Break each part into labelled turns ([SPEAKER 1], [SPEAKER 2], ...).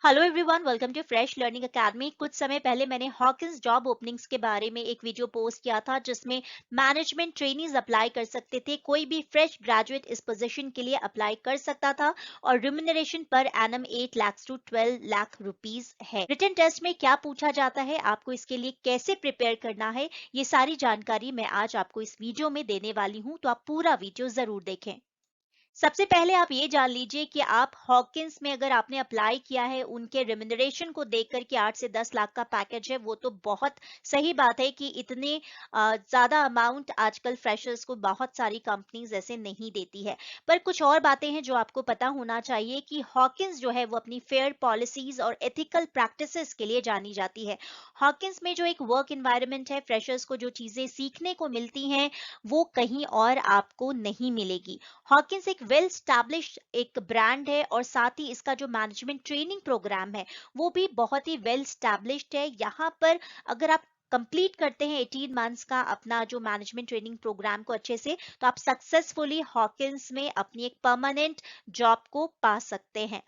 [SPEAKER 1] Hello everyone, welcome to fresh learning academy. कुछ समय पहले मैंने हॉकिंस जॉब ओपनिंग्स के बारे में एक वीडियो पोस्ट किया था जिसमें मैनेजमेंट ट्रेनीज अप्लाई कर सकते थे। कोई भी फ्रेश ग्रेजुएट इस पोजीशन के लिए अप्लाई कर सकता था और रिम्यूनरेशन पर annum 8 lakh to 12 lakh rupees है। रिटन टेस्ट में क्या पूछा जाता है, आपको इसके लिए कैसे प्रिपेयर करना है, ये सारी जानकारी मैं आज आपको इस वीडियो में देने वाली हूँ, तो आप पूरा वीडियो जरूर देखें। सबसे पहले आप ये जान लीजिए कि आप हॉकिंस में अगर आपने अप्लाई किया है, उनके रिम्यूनरेशन को देख कर के 8 से 10 लाख का पैकेज है, वो तो बहुत सही बात है कि इतने ज्यादा अमाउंट आजकल फ्रेशर्स को बहुत सारी कंपनीज ऐसे नहीं देती है। पर कुछ और बातें हैं जो आपको पता होना चाहिए कि हॉकिंस जो है वो अपनी फेयर पॉलिसीज और एथिकल प्रैक्टिसेस के लिए जानी जाती है। हॉकिंस में जो एक वर्क एनवायरनमेंट है, फ्रेशर्स को जो चीजें सीखने को मिलती हैं, वो कहीं और आपको नहीं मिलेगी। हॉकिंस एक वेल स्टैब्लिश्ड एक ब्रांड है और साथ ही इसका जो मैनेजमेंट ट्रेनिंग प्रोग्राम है वो भी बहुत ही वेल स्टैब्लिश्ड है। यहाँ पर अगर आप कंप्लीट करते हैं 18 मंथ्स का अपना जो मैनेजमेंट ट्रेनिंग प्रोग्राम को अच्छे से, तो आप सक्सेसफुली हॉकिंस में अपनी एक परमानेंट जॉब को पा सकते हैं।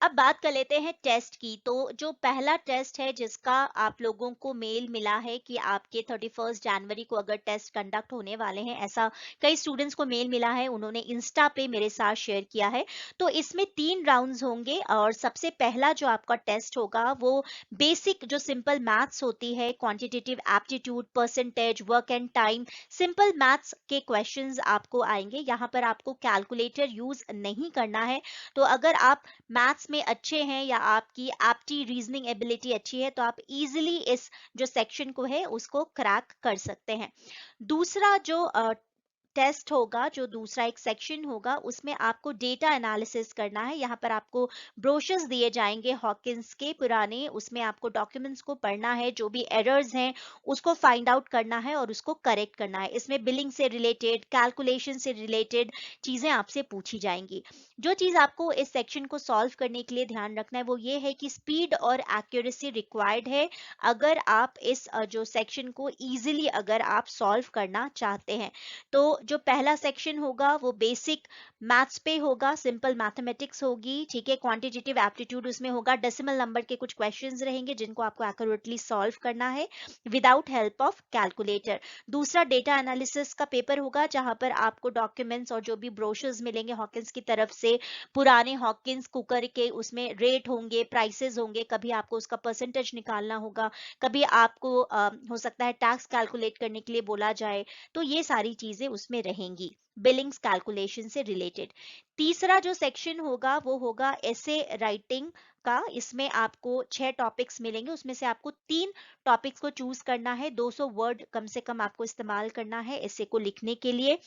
[SPEAKER 1] अब बात कर लेते हैं टेस्ट की। तो जो पहला टेस्ट है जिसका आप लोगों को मेल मिला है कि आपके 31 जनवरी को अगर टेस्ट कंडक्ट होने वाले हैं, ऐसा कई स्टूडेंट्स को मेल मिला है, उन्होंने इंस्टा पे मेरे साथ शेयर किया है। तो इसमें 3 राउंड्स होंगे और सबसे पहला जो आपका टेस्ट होगा वो बेसिक जो सिंपल मैथ्स होती है, quantitative aptitude, percentage, work and time, simple maths के क्वेश्चंस आपको आएंगे। यहाँ पर आपको कैलकुलेटर यूज नहीं करना है। तो अगर आप मैथ्स में अच्छे हैं या आपकी एप्टी रीजनिंग एबिलिटी अच्छी है, तो आप इजीली इस जो सेक्शन को है उसको क्रैक कर सकते हैं। दूसरा जो टेस्ट होगा, जो दूसरा एक सेक्शन होगा, उसमें आपको डेटा एनालिसिस करना है। यहाँ पर आपको ब्रोशर्स दिए जाएंगे हॉकिंस के पुराने, उसमें आपको डॉक्यूमेंट्स को पढ़ना है, जो भी एरर्स हैं उसको फाइंड आउट करना है और उसको करेक्ट करना है। इसमें बिलिंग से रिलेटेड, कैलकुलेशन से रिलेटेड चीजें आपसे पूछी जाएंगी। जो चीज आपको इस सेक्शन को सॉल्व करने के लिए ध्यान रखना है वो ये है कि स्पीड और एक्यूरेसी रिक्वायर्ड है अगर आप इस जो सेक्शन को इजीली अगर आप सॉल्व करना चाहते हैं। तो जो पहला सेक्शन होगा वो बेसिक मैथ्स पे होगा, सिंपल मैथमेटिक्स होगी, ठीक है। क्वांटिटेटिव एप्टीट्यूड उसमें होगा, डेसिमल नंबर के कुछ क्वेश्चंस रहेंगे जिनको आपको एक्यूरेटली सॉल्व करना है विदाउट हेल्प ऑफ कैलकुलेटर। दूसरा डेटा एनालिसिस का पेपर होगा जहां पर आपको डॉक्यूमेंट्स और जो भी ब्रोशर्स मिलेंगे हॉकिंस की तरफ से, पुराने हॉकिंस कुकर के उसमें रेट होंगे, प्राइसेस होंगे, कभी आपको उसका परसेंटेज निकालना होगा, कभी आपको हो सकता है टैक्स कैलकुलेट करने के लिए बोला जाए। तो ये सारी चीजें उसमें रहेंगी बिलिंग्स कैलकुलेशन से रिलेटेड। तीसरा जो सेक्शन होगा वो होगा ऐसे राइटिंग का। इसमें आपको 6 टॉपिक्स मिलेंगे, उसमें से आपको 3 टॉपिक्स को चूज करना है। 200 वर्ड कम से कम आपको इस्तेमाल करना है ऐसे को लिखने के लिए।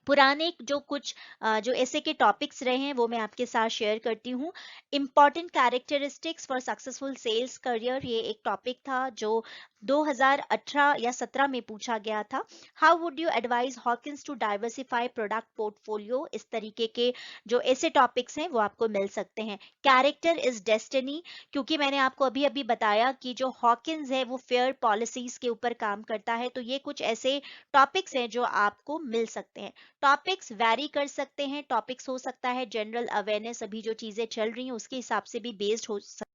[SPEAKER 1] पुराने जो कुछ जो ऐसे के टॉपिक्स रहे हैं वो मैं आपके साथ शेयर करती हूँ। Important characteristics for successful sales career, ये एक टॉपिक था जो 2018 या 17 में पूछा गया था। How would you advise Hawkins to diversify product portfolio, इस तरीके के जो ऐसे टॉपिक्स हैं वो आपको मिल सकते हैं। कैरेक्टर इज डेस्टिनी, क्योंकि मैंने आपको अभी अभी बताया कि जो हॉकिंस है वो फेयर पॉलिसीज के ऊपर काम करता है, तो ये कुछ ऐसे टॉपिक्स हैं जो आपको मिल सकते हैं। टॉपिक्स वैरी कर सकते हैं, टॉपिक्स हो सकता है जनरल अवेयरनेस, अभी जो चीजें चल रही हैं उसके हिसाब से भी बेस्ड हो सकता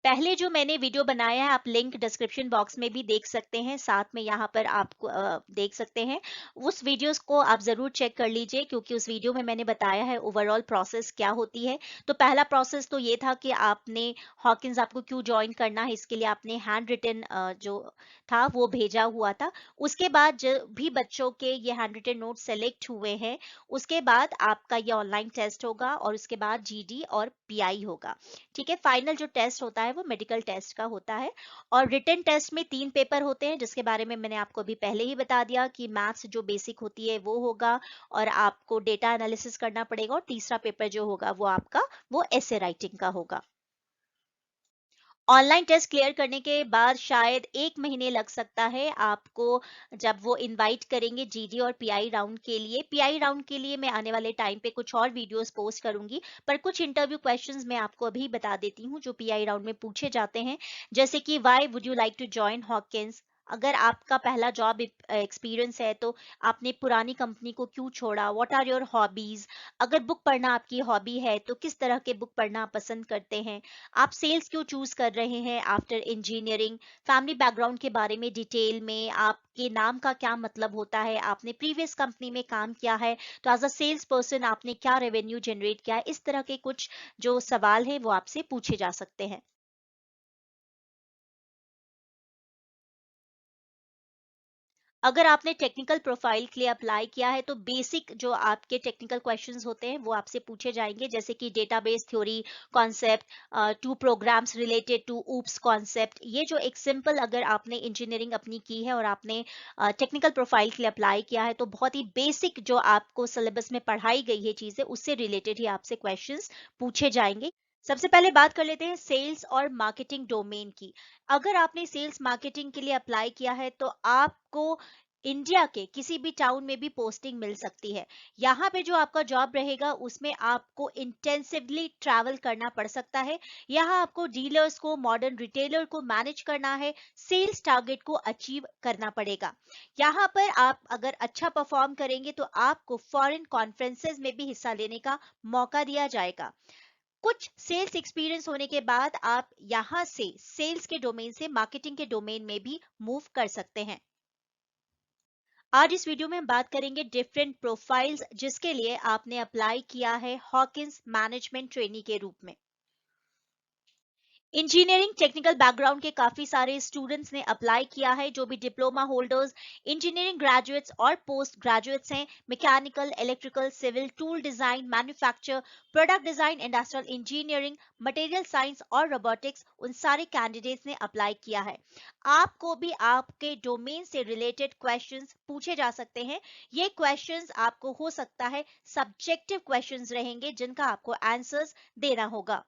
[SPEAKER 1] पहले जो मैंने वीडियो बनाया है, आप लिंक डिस्क्रिप्शन बॉक्स में भी देख सकते हैं, साथ में यहाँ पर आपको देख सकते हैं। उस वीडियोस को आप जरूर चेक कर लीजिए, क्योंकि उस वीडियो में मैंने बताया है ओवरऑल प्रोसेस क्या होती है। तो पहला प्रोसेस तो ये था कि आपने हॉकिंस आपको क्यों ज्वाइन करना है, इसके लिए आपने हैंड रिटन जो था वो भेजा हुआ था। उसके बाद जो भी बच्चों के ये हैंड रिटन नोट सेलेक्ट हुए हैं, उसके बाद आपका ये ऑनलाइन टेस्ट होगा और उसके बाद जीडी और पीआई होगा। ठीक है, फाइनल जो टेस्ट होता है है वो मेडिकल टेस्ट का होता है। और रिटन टेस्ट में 3 पेपर होते हैं, जिसके बारे में मैंने आपको अभी पहले ही बता दिया कि मैथ्स जो बेसिक होती है वो होगा, और आपको डेटा एनालिसिस करना पड़ेगा, और तीसरा पेपर जो होगा वो आपका वो एसे राइटिंग का होगा। ऑनलाइन टेस्ट क्लियर करने के बाद शायद 1 महीने लग सकता है आपको, जब वो इनवाइट करेंगे जीडी और पीआई राउंड के लिए। पीआई राउंड के लिए मैं आने वाले टाइम पे कुछ और वीडियोस पोस्ट करूंगी, पर कुछ इंटरव्यू क्वेश्चंस मैं आपको अभी बता देती हूँ जो पीआई राउंड में पूछे जाते हैं। जैसे कि why would you like to join Hawkins? अगर आपका पहला जॉब एक्सपीरियंस है तो आपने पुरानी कंपनी को क्यों छोड़ा? What are your hobbies? अगर बुक पढ़ना आपकी हॉबी है तो किस तरह के बुक पढ़ना आप पसंद करते हैं? आप सेल्स क्यों चूज कर रहे हैं आफ्टर इंजीनियरिंग? फैमिली बैकग्राउंड के बारे में डिटेल में, आपके नाम का क्या मतलब होता है, आपने प्रीवियस कंपनी में काम किया है तो एज अ सेल्स पर्सन आपने क्या रेवेन्यू जनरेट किया है, इस तरह के कुछ जो सवाल है वो आपसे पूछे जा सकते हैं। अगर आपने टेक्निकल प्रोफाइल के लिए अप्लाई किया है तो बेसिक जो आपके टेक्निकल क्वेश्चंस होते हैं वो आपसे पूछे जाएंगे, जैसे कि database theory concept, two programs related to OOPs concept. ये जो एक सिंपल, अगर आपने इंजीनियरिंग अपनी की है और आपने टेक्निकल प्रोफाइल के लिए अप्लाई किया है तो बहुत ही बेसिक जो आपको सिलेबस में पढ़ाई गई है चीजें, उससे रिलेटेड ही आपसे क्वेश्चंस पूछे जाएंगे। सबसे पहले बात कर लेते हैं सेल्स और मार्केटिंग डोमेन की। अगर आपने सेल्स मार्केटिंग के लिए अप्लाई किया है तो आपको इंडिया के किसी भी टाउन में भी पोस्टिंग मिल सकती है। यहाँ पे जो आपका जॉब रहेगा उसमें आपको इंटेंसिवली ट्रैवल करना पड़ सकता है। यहाँ आपको डीलर्स को, मॉडर्न रिटेलर को मैनेज करना है, सेल्स टारगेट को अचीव करना पड़ेगा। यहाँ पर आप अगर अच्छा परफॉर्म करेंगे तो आपको फॉरेन कॉन्फ्रेंसेस में भी हिस्सा लेने का मौका दिया जाएगा। कुछ सेल्स एक्सपीरियंस होने के बाद आप यहाँ से सेल्स के डोमेन से मार्केटिंग के डोमेन में भी मूव कर सकते हैं। आज इस वीडियो में हम बात करेंगे डिफरेंट प्रोफाइल्स जिसके लिए आपने अप्लाई किया है हॉकिंस मैनेजमेंट ट्रेनी के रूप में। इंजीनियरिंग टेक्निकल बैकग्राउंड के काफी सारे स्टूडेंट्स ने अप्लाई किया है, जो भी डिप्लोमा होल्डर्स, इंजीनियरिंग ग्रेजुएट्स और पोस्ट ग्रेजुएट्स हैं। Mechanical, electrical, civil, tool design, manufacture, product design, industrial engineering, material science और रोबोटिक्स, उन सारे कैंडिडेट्स ने अप्लाई किया है। आपको भी आपके डोमेन से रिलेटेड क्वेश्चंस पूछे जा सकते हैं। ये क्वेश्चंस आपको हो सकता है सब्जेक्टिव क्वेश्चंस रहेंगे जिनका आपको आंसर्स देना होगा।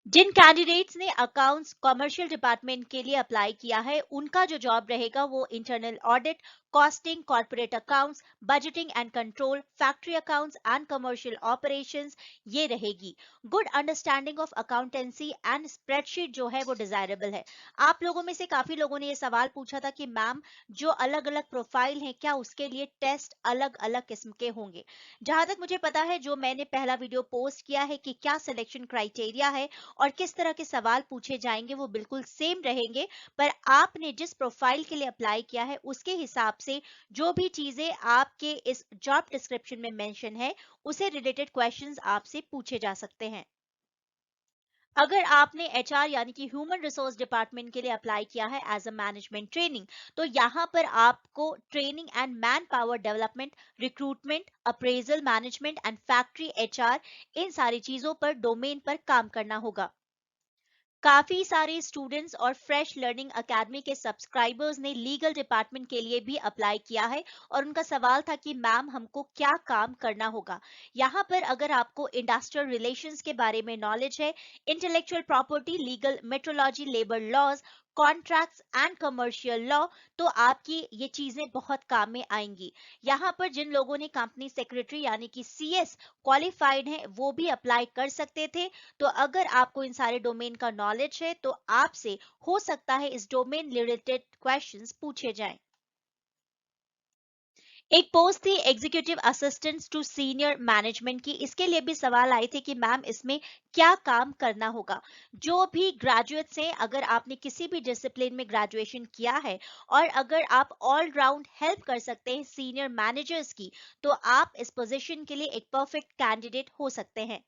[SPEAKER 1] जिन कैंडिडेट्स ने अकाउंट्स कॉमर्शियल डिपार्टमेंट के लिए अप्लाई किया है उनका जो जॉब रहेगा वो internal audit, costing, corporate accounts, budgeting and control, factory accounts and commercial operations, ये रहेगी। Good understanding of accountancy and spreadsheet जो है वो डिजायरेबल है। आप लोगों में से काफी लोगों ने ये सवाल पूछा था कि मैम, जो अलग अलग प्रोफाइल है क्या उसके लिए टेस्ट अलग अलग किस्म के होंगे? जहां तक मुझे पता है, जो मैंने पहला वीडियो पोस्ट किया है कि क्या सिलेक्शन क्राइटेरिया है और किस तरह के सवाल पूछे जाएंगे, वो बिल्कुल सेम रहेंगे। पर आपने जिस प्रोफाइल के लिए अप्लाई किया है उसके हिसाब से जो भी चीजें आपके इस जॉब डिस्क्रिप्शन में मेंशन है, उसे रिलेटेड क्वेश्चंस आपसे पूछे जा सकते हैं। अगर आपने एचआर यानी कि ह्यूमन रिसोर्स डिपार्टमेंट के लिए अप्लाई किया है एज अ मैनेजमेंट ट्रेनिंग, तो यहाँ पर आपको training and manpower development, recruitment, appraisal management and factory HR, इन सारी चीजों पर, डोमेन पर काम करना होगा। काफी सारे स्टूडेंट्स और फ्रेश लर्निंग एकेडमी के सब्सक्राइबर्स ने लीगल डिपार्टमेंट के लिए भी अप्लाई किया है, और उनका सवाल था कि मैम हमको क्या काम करना होगा। यहाँ पर अगर आपको इंडस्ट्रियल रिलेशंस के बारे में नॉलेज है, intellectual property, legal metrology, labour laws, contracts and commercial law, तो आपकी ये चीजें बहुत काम में आएंगी। यहाँ पर जिन लोगों ने कंपनी सेक्रेटरी यानी कि सीएस क्वालिफाइड हैं वो भी अप्लाई कर सकते थे। तो अगर आपको इन सारे डोमेन का नॉलेज है तो आपसे हो सकता है इस डोमेन रिलेटेड क्वेश्चंस पूछे जाएं। एक पोस्ट थी executive assistant to senior management की, इसके लिए भी सवाल आए थे कि मैम इसमें क्या काम करना होगा। जो भी ग्रेजुएट्स हैं, अगर आपने किसी भी डिसिप्लिन में ग्रेजुएशन किया है और अगर आप ऑल राउंड हेल्प कर सकते हैं सीनियर मैनेजर्स की, तो आप इस पोजीशन के लिए एक परफेक्ट कैंडिडेट हो सकते हैं।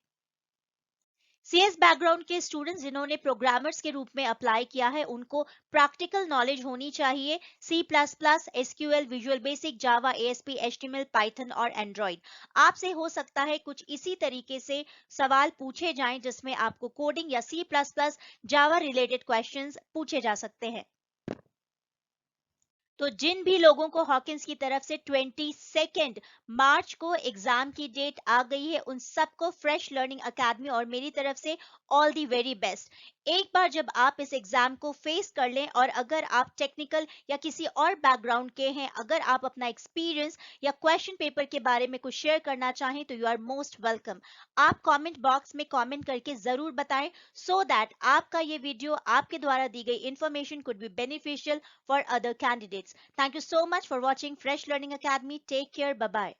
[SPEAKER 1] सीएस बैकग्राउंड के स्टूडेंट्स जिन्होंने प्रोग्रामर्स के रूप में अप्लाई किया है उनको प्रैक्टिकल नॉलेज होनी चाहिए C plus plus SQL visual basic Java ASP HTML Python और एंड्रॉइड। आपसे हो सकता है कुछ इसी तरीके से सवाल पूछे जाएं जिसमें आपको कोडिंग या C plus plus Java related questions पूछे जा सकते हैं। तो जिन भी लोगों को हॉकिंस की तरफ से 22 मार्च को एग्जाम की डेट आ गई है उन सबको फ्रेश लर्निंग एकेडमी और मेरी तरफ से ऑल दी वेरी बेस्ट। एक बार जब आप इस एग्जाम को फेस कर लें और अगर आप टेक्निकल या किसी और बैकग्राउंड के हैं, अगर आप अपना एक्सपीरियंस या क्वेश्चन पेपर के बारे में कुछ शेयर करना चाहें तो यू आर मोस्ट वेलकम। आप कमेंट बॉक्स में कमेंट करके जरूर बताएं सो दैट आपका ये वीडियो आपके द्वारा दी गई information could be beneficial for other candidates. Thank you so much for watching Fresh Learning Academy. Take care. Bye bye.